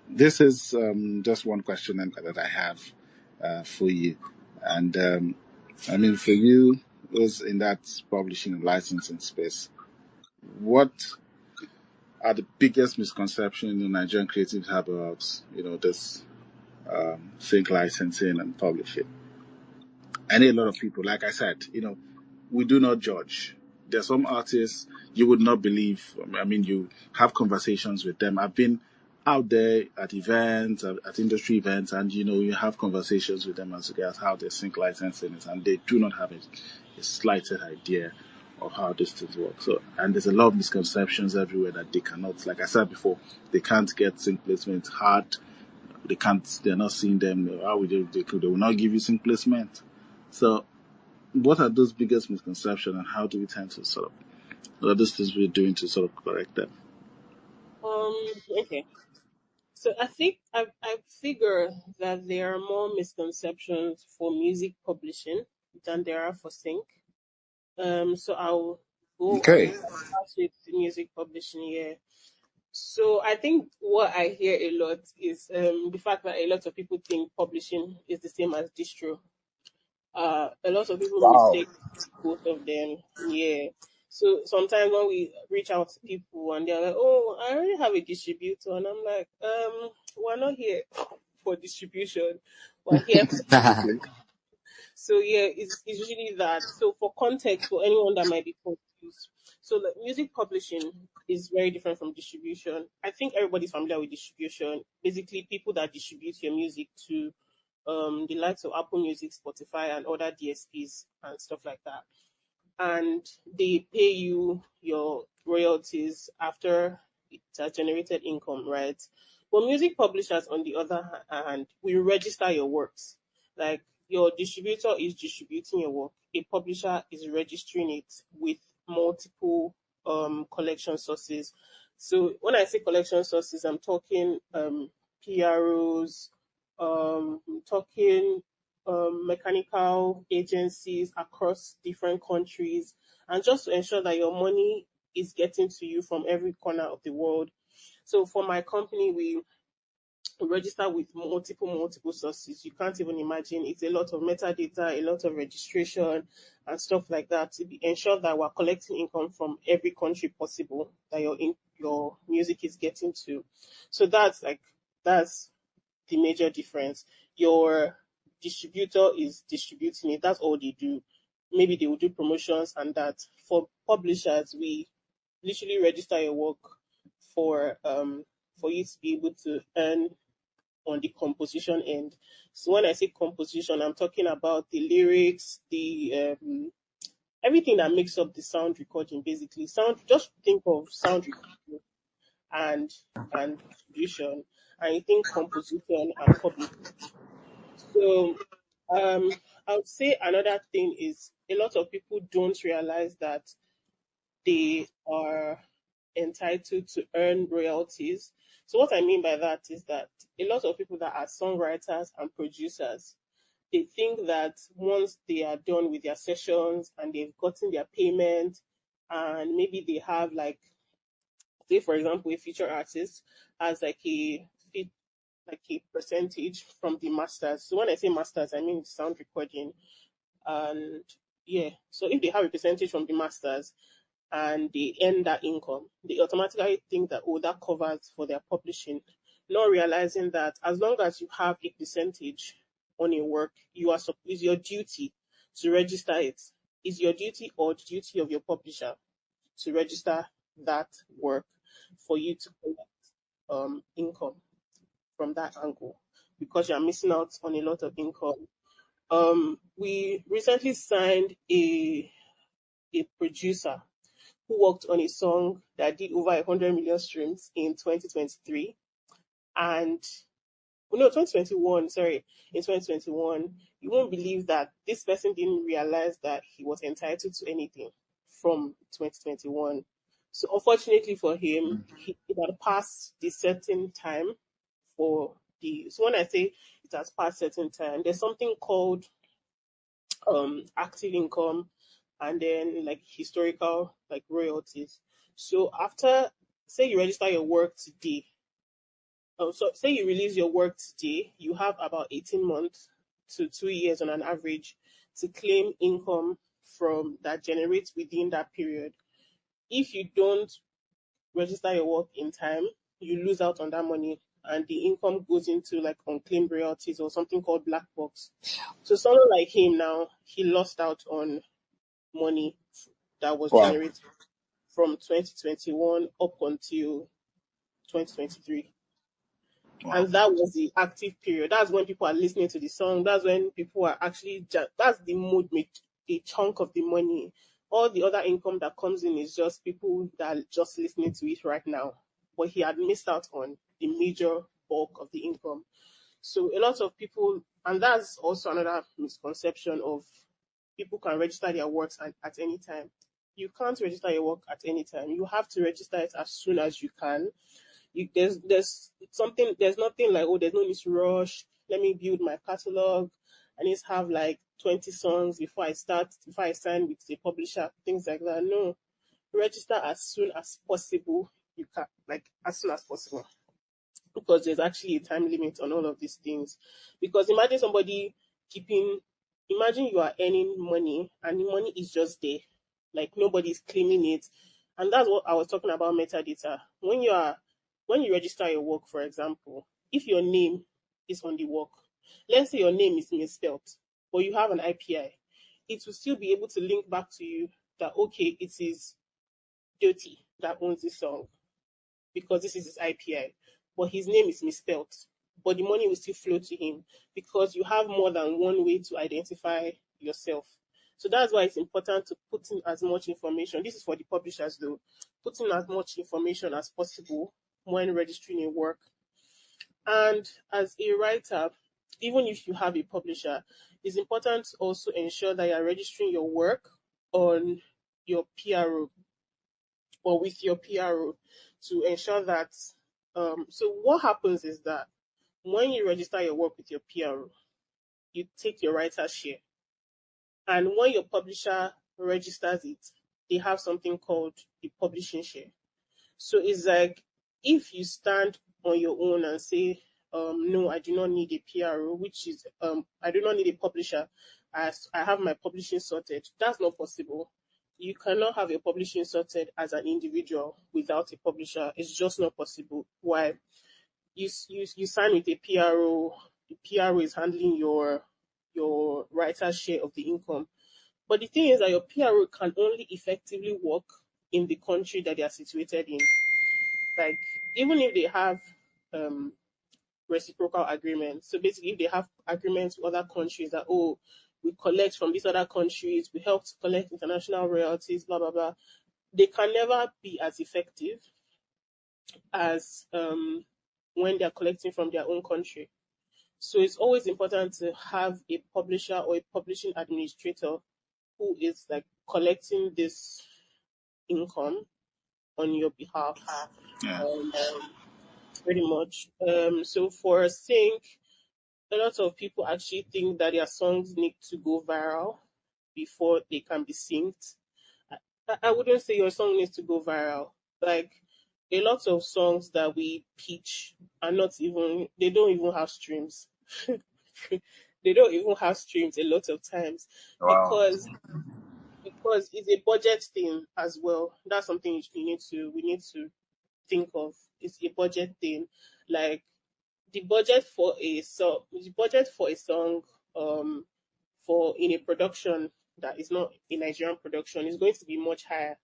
This is just one question that I have for you. And I mean, for you, those in that publishing and licensing space, what are the biggest misconceptions the Nigerian creatives have about, this sync licensing and publishing? I know a lot of people, like I said, we do not judge. There are some artists you would not believe. I mean, you have conversations with them. I've been out there at events, at industry events, and you have conversations with them as regards how they sync licensing is, and they do not have a slightest idea of how these things work. So, and there's a lot of misconceptions everywhere that they cannot, like I said before, they can't get sync placement hard. They can't. They're not seeing them. How would they will not give you sync placement. So what are those biggest misconceptions and how do we tend to sort of what are those things we're doing to sort of correct them? Um, okay. So I think I figure that there are more misconceptions for music publishing than there are for sync. So I'll go on Okay. start with music publishing here. So I think what I hear a lot is the fact that a lot of people think publishing is the same as distro. A lot of people Wow. mistake both of them. Yeah. So sometimes when we reach out to people and they're like, "Oh, I already have a distributor," and I'm like, we're not here for distribution. We're here Okay. so yeah, it's usually that. So for context, for anyone that might be confused, so like music publishing is very different from distribution. I think everybody's familiar with distribution. Basically, people that distribute your music to the likes of Apple Music, Spotify, and other DSPs and stuff like that, and they pay you your royalties after it has generated income, right? But music publishers, on the other hand, will register your works. Like your distributor is distributing your work, a publisher is registering it with multiple collection sources. So when I say collection sources, I'm talking PROs, I'm talking mechanical agencies across different countries, and just to ensure that your money is getting to you from every corner of the world. So for my company, we register with multiple sources. You can't even imagine. It's a lot of metadata, a lot of registration, and stuff like that to ensure that we're collecting income from every country possible that your music is getting to. So that's the major difference. Your distributor is distributing it. That's all they do. Maybe they will do promotions and that. For publishers, we literally register your work for for you to be able to earn on the composition end. So when I say composition, I'm talking about the lyrics, the everything that makes up the sound recording. Basically, sound. Just think of sound recording and distribution, and you think composition and publishing. So, I would say another thing is a lot of people don't realize that they are entitled to earn royalties. So, what I mean by that is that a lot of people that are songwriters and producers, they think that once they are done with their sessions and they've gotten their payment, and maybe they have like, say for example, a feature artist has like a percentage from the masters. So when I say masters, I mean sound recording. And yeah, so if they have a percentage from the masters and they earn that income, they automatically think that, oh, that covers for their publishing, not realizing that as long as you have a percentage on your work, is your duty to register it. Is your duty or duty of your publisher to register that work for you to collect income from that angle, because you're missing out on a lot of income. We recently signed a producer who worked on a song that did over 100 million streams in 2023, and no, 2021. Sorry, in 2021, you won't believe that this person didn't realize that he was entitled to anything from 2021. So unfortunately for him, it had passed the certain time for the. So when I say it has passed certain time, there's something called active income, and then like historical like royalties. So after, say you register your work today, So say you release your work today, you have about 18 months to 2 years on an average to claim income from that generates within that period. If you don't register your work in time, you lose out on that money and the income goes into like unclaimed royalties or something called black box. So someone like him now, he lost out on money that was Wow. generated from 2021 up until 2023. Wow. And that was the active period. That's when people are listening to the song. That's when people are actually, that's the mood, make a chunk of the money. All the other income that comes in is just people that are just listening to it right now. But he had missed out on the major bulk of the income. So a lot of people, and that's also another misconception of people can register their works at any time. You can't register your work at any time. You have to register it as soon as you can. There's nothing like, oh, there's no need to rush. Let me build my catalog. I need to have like 20 songs before I sign with a publisher, things like that. No, register as soon as possible. You can, like, as soon as possible, because there's actually a time limit on all of these things. Because keeping, imagine you are earning money and the money is just there, like nobody's claiming it. And that's what I was talking about metadata. When you register your work, for example, if your name is on the work, let's say your name is misspelled, but you have an IPI, it will still be able to link back to you that okay, it is Doty that owns this song because this is his IPI, but his name is misspelled. But the money will still flow to him because you have more than one way to identify yourself. So that's why it's important to put in as much information. This is for the publishers though. Put in as much information as possible when registering a work. And as a writer, even if you have a publisher, it's important to also ensure that you're registering your work on your PRO or with your PRO to ensure that. So what happens is that when you register your work with your PRO, you take your writer's share, and when your publisher registers it, they have something called the publishing share. So it's like if you stand on your own and say, no, I do not need a PRO, which is I do not need a publisher, as I have my publishing sorted. That's not possible. You cannot have your publishing sorted as an individual without a publisher. It's just not possible. Why? You sign with a PRO. The PRO is handling your writer's share of the income. But the thing is that your PRO can only effectively work in the country that they are situated in. Like even if they have um reciprocal agreements. So basically if they have agreements with other countries that oh, we collect from these other countries, we help to collect international royalties, blah blah blah, they can never be as effective as when they're collecting from their own country. So it's always important to have a publisher or a publishing administrator who is like collecting this income on your behalf. Yeah. Um, Pretty much. So for sync, a lot of people actually think that their songs need to go viral before they can be synced. I wouldn't say your song needs to go viral. Like a lot of songs that we pitch are not even, they don't even have streams. They don't even have streams a lot of times Wow. because it's a budget thing as well. That's something we need to think of. It's a budget thing. Like the budget for a song um for in a production that is not a Nigerian production is going to be much higher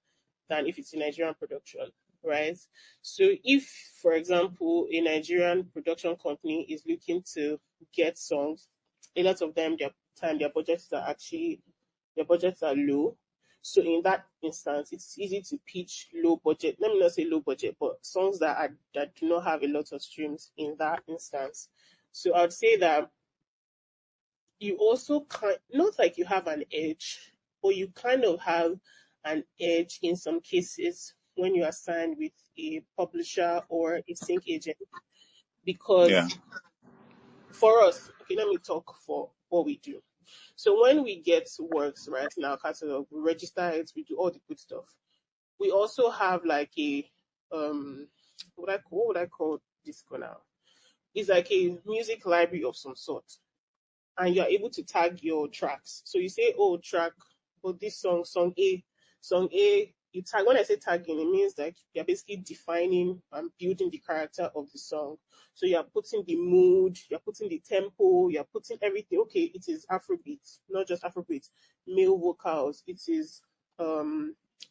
than if it's a Nigerian production, right? So if, for example, a Nigerian production company is looking to get songs, a lot of them their budgets are low. So in that instance, it's easy to pitch low budget. Let me not say low budget, but songs that do not have a lot of streams in that instance. So I would say that you also kind not like you have an edge, but you kind of have an edge in some cases when you are signed with a publisher or a sync agent. Yeah. Because for us, okay, let me talk for what we do. So when we get works right in our catalog, we register it, we do all the good stuff. We also have like a what would I call this for now? It's like a music library of some sort, and you're able to tag your tracks. So you say, oh, track, oh, this song, song A. You tag. When I say tagging, it means like you're basically defining and building the character of the song. So you're putting the mood, you're putting the tempo, you're putting everything. Okay, it is Afrobeat, not just Afrobeat, male vocals. It is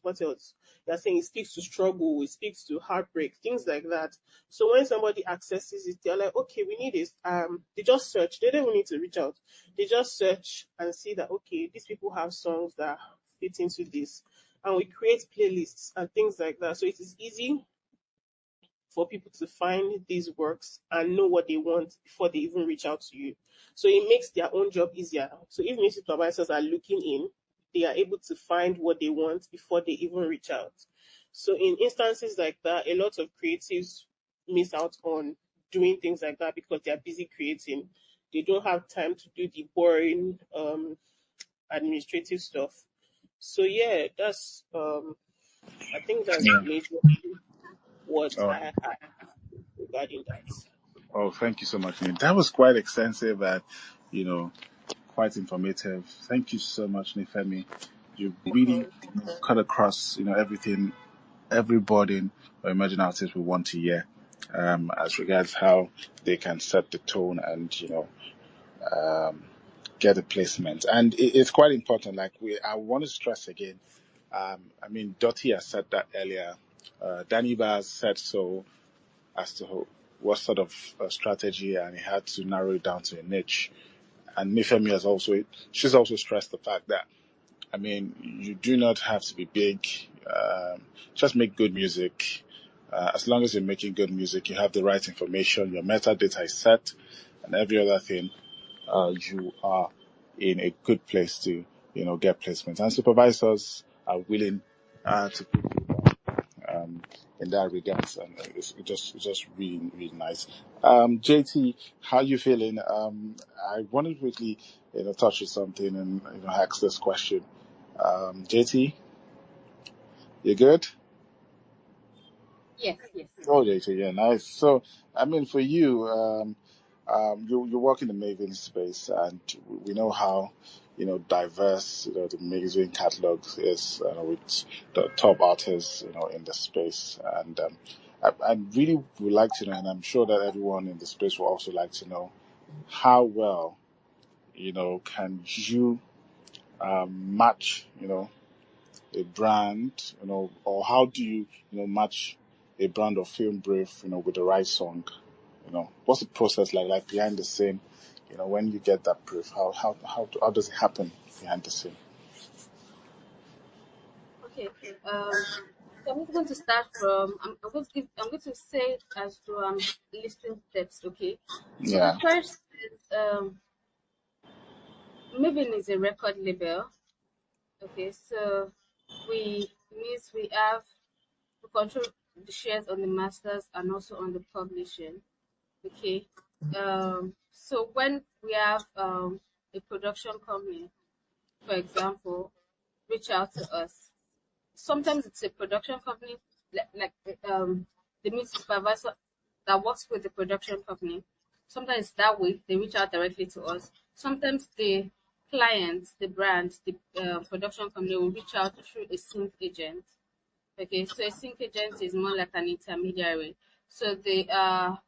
what else? You're saying it speaks to struggle, it speaks to heartbreak, things like that. So when somebody accesses it, they're like, okay, we need this. They just search. They don't even need to reach out. They just search and see that okay, these people have songs that fit into this, and we create playlists and things like that. So it is easy for people to find these works and know what they want before they even reach out to you. So it makes their own job easier. So if music supervisors are looking in, they are able to find what they want before they even reach out. So in instances like that, a lot of creatives miss out on doing things like that because they are busy creating. They don't have time to do the boring administrative stuff. So yeah, that's I think that's Yeah. major what Oh, I had regarding that. oh, thank you so much, Nate. That was quite extensive and, you know, quite informative. Thank you so much, Nifemi. You really cut across, everything, every burden or emerging artist we want to hear, as regards how they can set the tone and, um, get a placement. And it's quite important. Like I want to stress again. I mean, Dottie has said that earlier. Danny Baz said so as to what sort of strategy, and he had to narrow it down to a niche. And Nifemi has also, she's also stressed the fact that, I mean, you do not have to be big. Just make good music. As long as you're making good music, you have the right information, your metadata is set, and every other thing, you are in a good place to, get placements. And supervisors are willing to put you um, in that regards, and it's just really really nice. JT, how you feeling? I wanted to quickly touch on something and ask this question. JT, you good? Yes, yes. Oh, JT, yeah, nice. So, I mean, for you, you work in the Maven space, and we know how diverse the magazine catalog is, with the top artists in the space, and I really would like to know, and I'm sure that everyone in the space will also like to know how well can you match a brand, or how do you, match a brand of film brief, with the right song? What's the process like behind the scene? When you get that brief, how does it happen behind the scene? Okay. So I'm going to start from. I'm going to give. I'm going to say as to listing steps. Okay. So the Yeah, first is Maven is a record label. Okay. So we have to control the shares on the masters and also on the publishing. Okay. So when we have a production company, for example, reach out to us. Sometimes it's a production company, like the music supervisor that works with the production company. Sometimes that way they reach out directly to us. Sometimes the clients, the brand, the production company will reach out through a sync agent. Okay, so a sync agent is more like an intermediary. So they have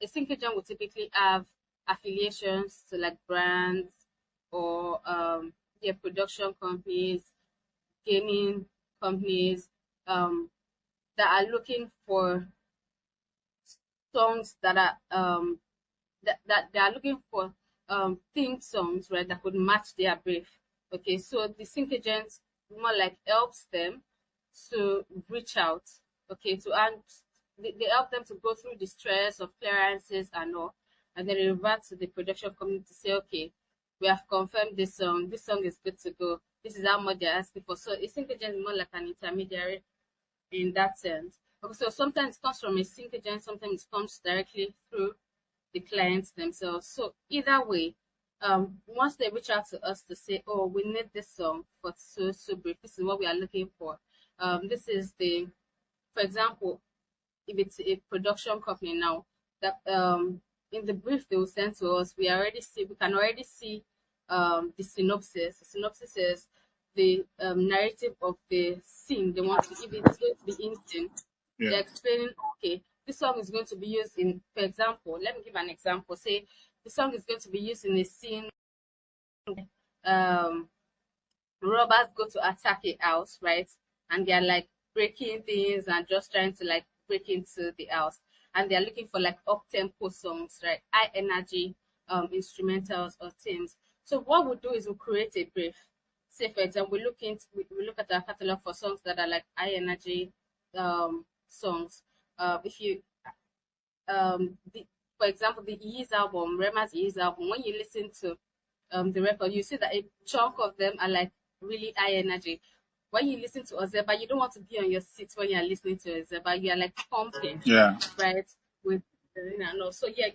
a sync agent will typically have affiliations to like brands or their production companies, gaming companies um, that are looking for songs that are that they are looking for theme songs, right, that could match their brief. Okay, so the sync agent more like helps them to reach out, okay, to and they help them to go through the stress of clearances and all, and then they revert to the production company to say, okay, we have confirmed this song is good to go. This is how much they're asking for. So a sync agent is more like an intermediary in that sense. Okay, so sometimes it comes from a sync agent, sometimes it comes directly through the clients themselves. So either way, once they reach out to us to say, "Oh, we need this song for so brief. This is what we are looking for." This is the, for example, if it's a production company now, that in the brief they will send to us, we can already see the synopsis. The synopsis is the narrative of the scene they want to, if it's going to be in scene, Yeah. they're explaining, okay, this song is going to be used in, for example, let me give an example. Say the song is going to be used in a scene, um, robbers go to attack a house, right? And they're like breaking things and just trying to like break into the house. And they're looking for like up tempo songs, right? High energy instrumentals or themes. So what we'll do is we'll create a brief. Say for example, we look at our catalog for songs that are like high energy songs. If you for example, the Ease album, Rema's Ease album, when you listen to the record, you see that a chunk of them are like really high energy. When you listen to Ozeba, you don't want to be on your seat when you're listening to Ozeba. You are like pumping, Yeah. right? With no. So yeah,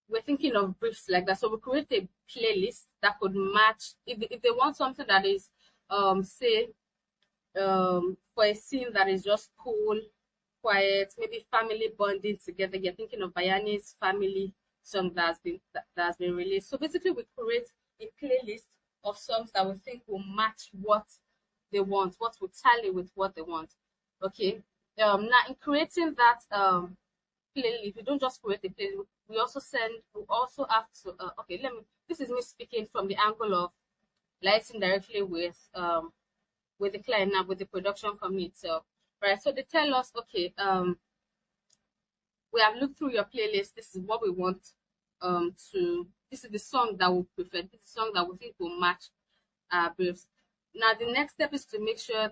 we're thinking of briefs like that. So we create a playlist that could match if they want something that is say for a scene that is just cool, quiet, maybe family bonding together. You're thinking of Bayani's family song that has been released. So basically, we create a playlist of songs that we think will match what they want, what will tally with what they want. Okay. Now in creating that playlist, we don't just create a playlist. We also have to. Okay, let me. This is me speaking from the angle of lighting directly with the client now, with the production company itself, right? So they tell us, okay, we have looked through your playlist. This is what we want this is the song that we prefer. This is the song that we think will match our briefs. Now, the next step is to make sure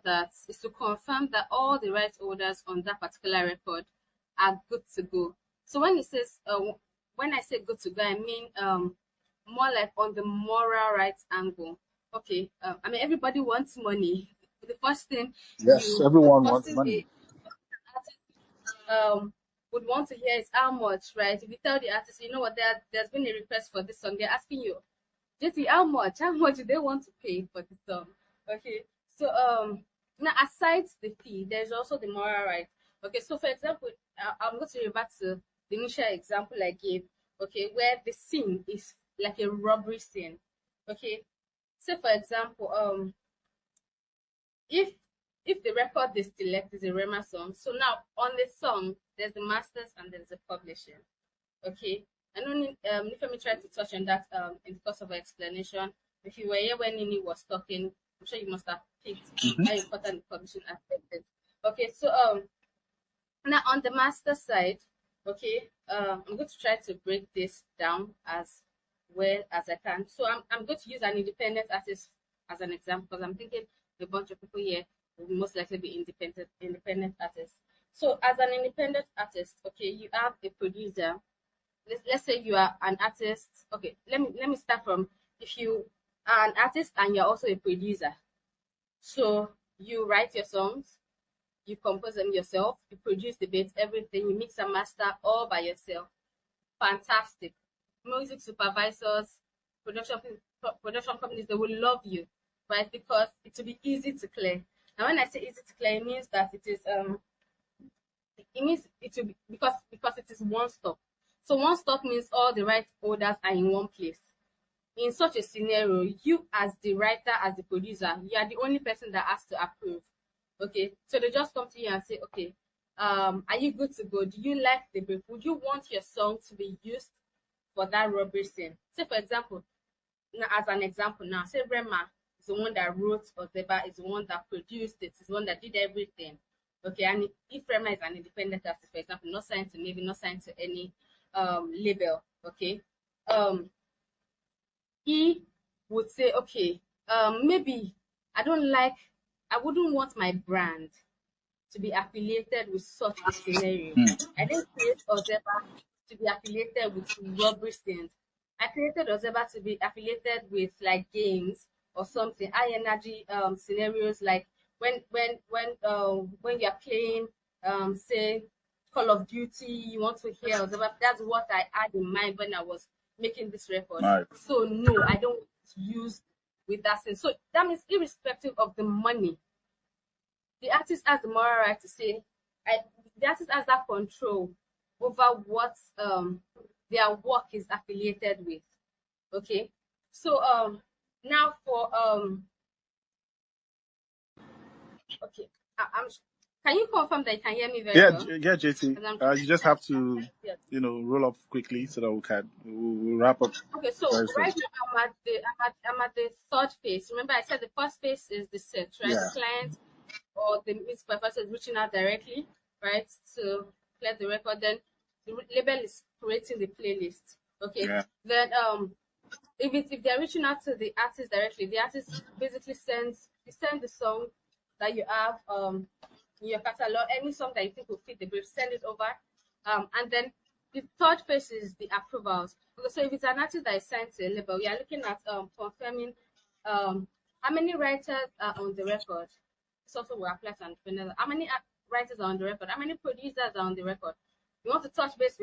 is to confirm that all the rights holders on that particular record are good to go. So when I say good to go, I mean more like on the moral rights angle. Okay, I mean everybody wants money. The first thing Yes, everyone wants money. the artist would want to hear is how much, right? If you tell the artist, you know what, there's been a request for this song, they're asking you, JT, how much? How much do they want to pay for the song? Okay, so now aside the fee, there's also the moral right. Okay, so for example, I'm going to revert to the initial example I gave. Okay, where the scene is like a robbery scene. Okay, say for example, if the record they select is a Rema song, so now on the song there's the masters and there's the publishing. Okay, and only if me try to touch on that in the course of our explanation. If you were here when Nini was talking, I'm sure you must have picked how important the publishing aspect is. Okay, so now on the master side, okay, I'm going to try to break this down as well as I can. So I'm going to use an independent artist as an example because I'm thinking a bunch of people here will most likely be independent artists. So as an independent artist, okay, you have a producer. Let's say you are an artist. Okay, let me start from, if you are an artist and you're also a producer. So you write your songs, you compose them yourself, you produce the beats, everything, you mix and master all by yourself. Fantastic. Music supervisors, production companies, they will love you, right? Because it will be easy to clear. And when I say easy to clear, it means that it will be because it is one stop. So one stop means all the right holders are in one place. In such a scenario, you as the writer, as the producer, you are the only person that has to approve. Okay, so they just come to you and say, okay, are you good to go? Do you like the brief? Would you want your song to be used for that robbery scene? Say for example, now as an example now, say Rema is the one that wrote Ozeba, is the one that produced it, is the one that did everything. Okay, and if Rema is an independent artist, for example, not signed to Navy, not signed to any label, okay, he would say, okay, maybe I wouldn't want my brand to be affiliated with such a scenario. I didn't create Ozeba to be affiliated with robbery scenes. I created Ozeba to be affiliated with like games or something, high energy scenarios, like when you're playing say Call of Duty, you want to hear Ozeba. That's what I had in mind when I was making this record. Right. So no, I don't use with that sense. So that means irrespective of the money, the artist has the moral right to say, the artist has that control over what their work is affiliated with. Okay, so now for okay, I'm. Can you confirm that you can hear me very Yeah, well? yeah, JT. 'Cause I'm You just have to, yeah. roll up quickly so that we'll wrap up Okay, so very soon. right now I'm at the third phase. Remember, I said the first phase is the search, right? The Yeah, client or the music professor is reaching out directly, right, to clear the record. Then the label is creating the playlist. Okay, yeah, then if they're reaching out to the artist directly, the artist basically send the song that you have in your catalog, any song that you think will fit the brief, send it over. And then the third phase is the approvals. Okay, so if it's an artist that is signed to a label, we are looking at confirming how many writers are on the record. This also will apply to entrepreneurs. How many writers are on the record? How many producers are on the record? We want to touch base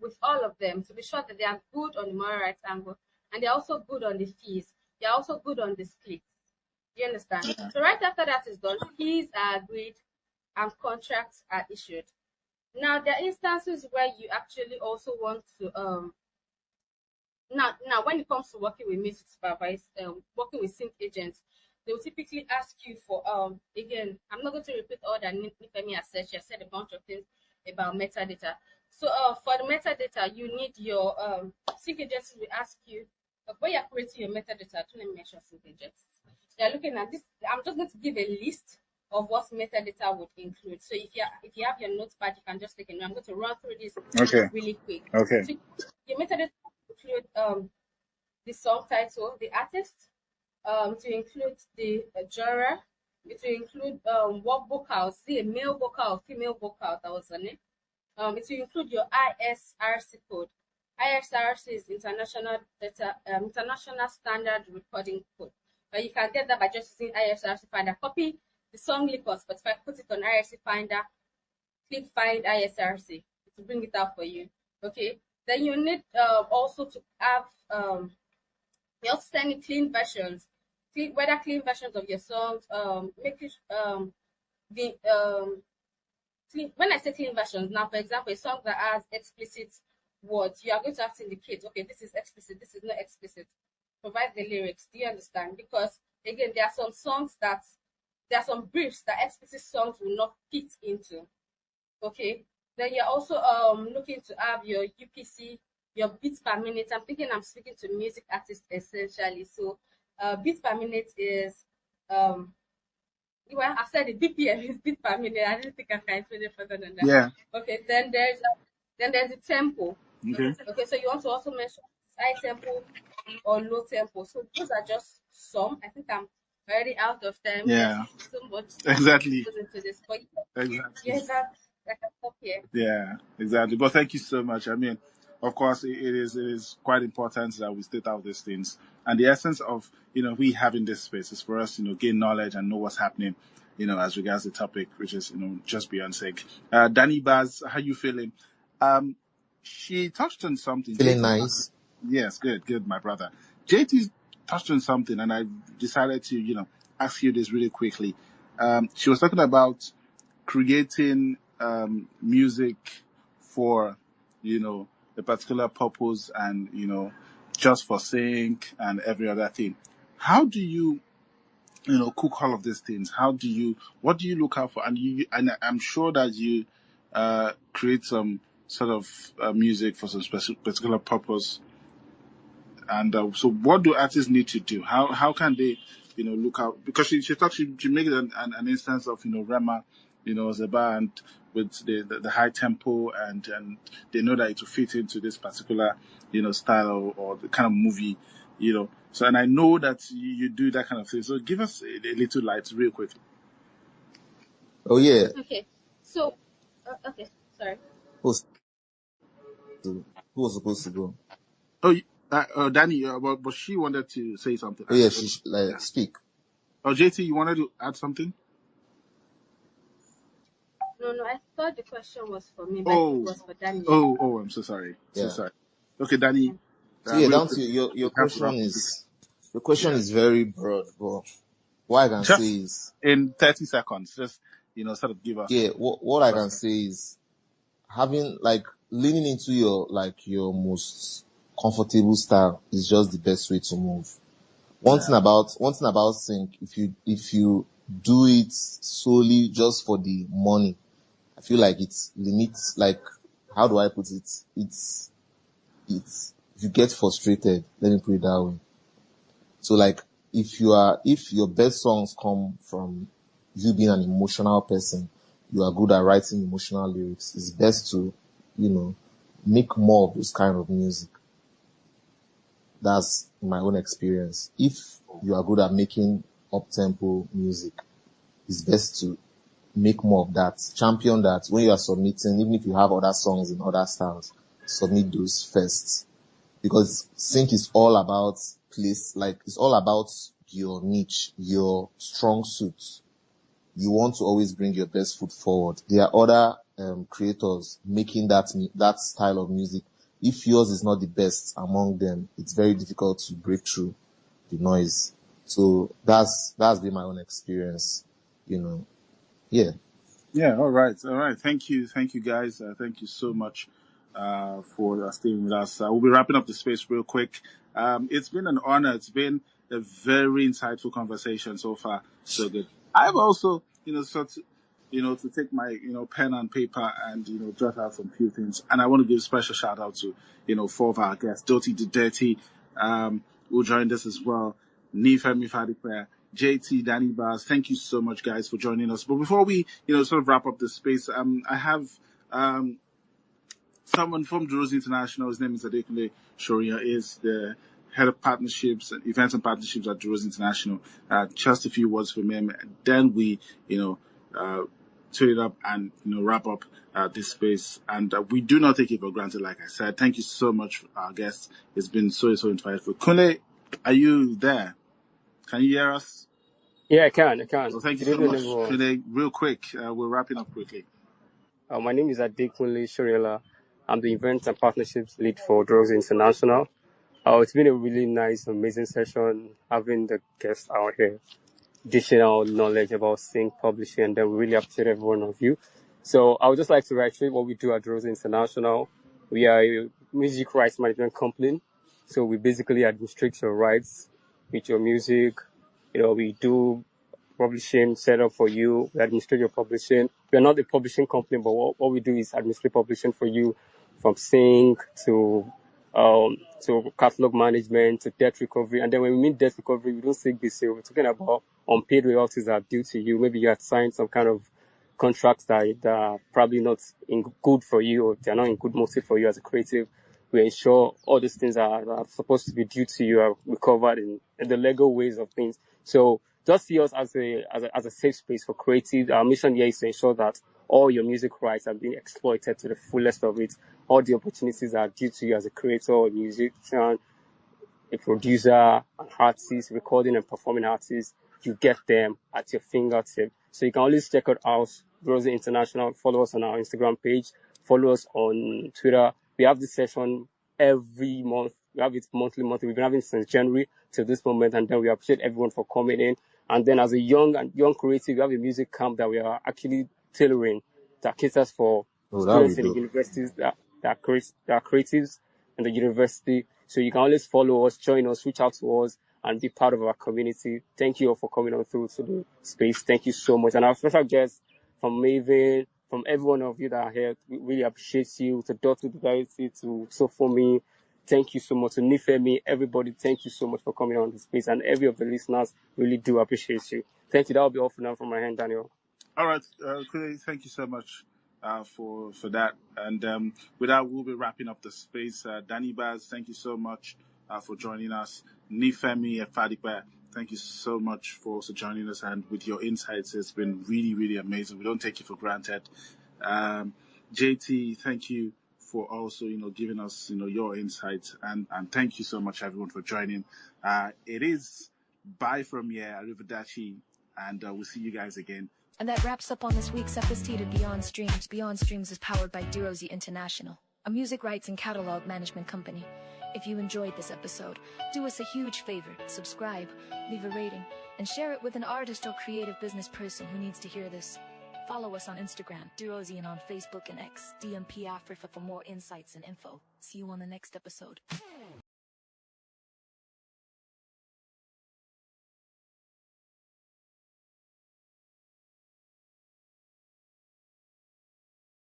with all of them to be sure that they are good on the moral rights angle and they're also good on the fees. They're also good on the splits. You understand? So right after that is done, fees are agreed and contracts are issued. Now there are instances where you actually also want to now when it comes to working with music supervisors, working with sync agents, they will typically ask you for again, I'm not going to repeat all that Nifemi has said. She has said a bunch of things about metadata. So for the metadata, you need your sync agents will ask you when you're creating your metadata. Let me mention sync agents. They're looking at this. I'm just going to give a list of what metadata would include. So if you have your notepad, you can just take a note. I'm going to run through this okay, really quick. okay, So your metadata include the song title, the artist, to include the genre, it will include what vocals, see a male vocal, female vocal that was on it. It will include your ISRC code. ISRC is International Standard Recording Code. But you can get that by just using ISRC Finder. Copy the song link on Spotify, put it on ISRC Finder, click Find ISRC. It will bring it out for you. Okay. Then you need also to have you also send clean versions, whether clean versions of your songs. Make it the clean. When I say clean versions, now for example, a song that has explicit words, you are going to have to indicate, okay, this is explicit, this is not explicit. Provide the lyrics. Do you understand? Because again, there are some songs that there are some briefs that explicit songs will not fit into. Okay. Then you're also looking to have your UPC, your beats per minute. I'm thinking I'm speaking to music artists essentially. So beats per minute is well, I said the BPM is beat per minute. I didn't think I can explain it further than that. yeah, Okay, then there's the tempo. okay, Okay, so you want to also mention high tempo or low tempo. So those are just some. I think I'm already out of time. There's yeah, so much exactly, goes into this, but exactly. yes, I can stop here. Yeah, exactly. But thank you so much. I mean, of course, it is quite important that we state out these things. And the essence of we having this space is for us gain knowledge and know what's happening as regards the topic, which is just beyond sake. Danny Baz, how you feeling? Um, she touched on something. Feeling JT, nice. yes, good, my brother. JT touched on something, and I decided to ask you this really quickly. She was talking about creating music for a particular purpose and just for sync and every other thing. How do you cook all of these things? What do you look out for? And I'm sure that you create some sort of music for some particular purpose. And so, what do artists need to do? How can they, look out? Because she made an instance of Rema, as a band with the high tempo, and they know that it will fit into this particular style or the kind of movie, So, and I know that you do that kind of thing. So, give us a little light, real quick. Oh yeah. Okay, so okay, sorry. Who's who was supposed to go? Oh, Danny, but she wanted to say something. Oh yeah, she like Yeah. speak. Oh, JT, you wanted to add something? No, I thought the question was for me, but I think it Oh, was for Daniel. oh, I'm so sorry. So Yeah. sorry. Okay, Danny, So yeah, real down quick, to your we have to question wrap up. is your question Yeah. is very broad, but what I can say Just is in 30 seconds, just, sort of give us. yeah, what I can say is having like leaning into your most comfortable style is just the best way to move. One thing about sync, if you do it solely just for the money, I feel like it limits, like, how do I put it? It's you get frustrated. Let me put it that way. So like, if your best songs come from you being an emotional person, you are good at writing emotional lyrics, it's best to, make more of those kind of music. That's my own experience. If you are good at making up-tempo music, it's best to make more of that. Champion that when you are submitting, even if you have other songs in other styles, submit those first. Because sync is all about place, like it's all about your niche, your strong suit. You want to always bring your best foot forward. There are other creators making that style of music. If yours is not the best among them, it's very difficult to break through the noise. So that's been my own experience, Yeah. Yeah, all right, all right. Thank you, guys. Thank you so much for staying with us. We'll be wrapping up the space real quick. It's been an honor. It's been a very insightful conversation so far. So good. I've also, to take my, pen and paper and, jot out some few things. And I want to give a special shout out to, four of our guests, Doti the Dirty, who joined us as well. Nifemi Fadikwe, JT, Danny Bars, thank you so much, guys, for joining us. But before we, sort of wrap up the space, I have someone from Druze International. His name is Adekunle Shoria, is the head of partnerships, events and partnerships at Druze International. Just a few words from him, and then we, turn it up and wrap up this space. And we do not take it for granted, like I said. Thank you so much, our guests. It's been so insightful. Kunle, are you there? Can you hear us? Yeah, I can. I can. Well, thank you Good so evening, much. everyone. Today, real quick, we're wrapping up quickly. My name is Adekunle Shoriela. I'm the Events and Partnerships Lead for Drugs International. It's been a really nice, amazing session having the guests out here dishing out knowledge about sync publishing, and then we really appreciate every one of you. So I would just like to reiterate what we do at Drugs International. We are a music rights management company. So we basically administrate your rights with your music. We do publishing set up for you. We administrate your publishing. We are not a publishing company, but what we do is administrate publishing for you, from sync to catalog management to debt recovery. And then when we mean debt recovery, we don't say this. We're talking about unpaid royalties that are due to you. Maybe you had signed some kind of contracts that are probably not in good for you, or they're not in good motive for you as a creative. We ensure all these things are supposed to be due to you are recovered in the legal ways of things. So just see us as a safe space for creatives. Our mission here is to ensure that all your music rights are being exploited to the fullest of it. All the opportunities are due to you as a creator or musician, a producer, an artist, recording and performing artist. You get them at your fingertip. So you can always check out us, Rosy International. Follow us on our Instagram page. Follow us on Twitter. We have this session every month. We have it monthly. We've been having it since January to this moment, and then we appreciate everyone for coming in. And then as a young creative, we have a music camp that we are actually tailoring that caters for Oh, that we students in the do. universities that are creatives in the university. So you can always follow us, join us, reach out to us, and be part of our community. Thank you all for coming on through to the space. Thank you so much. And our special guests from Maven, from every one of you that are here, we really appreciate you. To Dot, to Diversity, to Sofomi, thank you so much. To Nifemi, everybody, thank you so much for coming on the space. And every of the listeners really do appreciate you. Thank you. That will be all for now from my hand, Daniel. All right, Kunle, thank you so much for that. And with that, we'll be wrapping up the space. Danny Baz, thank you so much for joining us. Nifemi Efadikwe, thank you so much for also joining us. And with your insights, it's been really, really amazing. We don't take it for granted. JT, thank you for also, giving us, your insights. And thank you so much, everyone, for joining. It is bye from here, Arrivederci, and we'll see you guys again. And that wraps up on this week's episode of Beyond Streams. Beyond Streams is powered by Durozy International, a music rights and catalog management company. If you enjoyed this episode, do us a huge favor, subscribe, leave a rating, and share it with an artist or creative business person who needs to hear this. Follow us on Instagram, Duozy, and on Facebook and X, DMP Africa for more insights and info. See you on the next episode.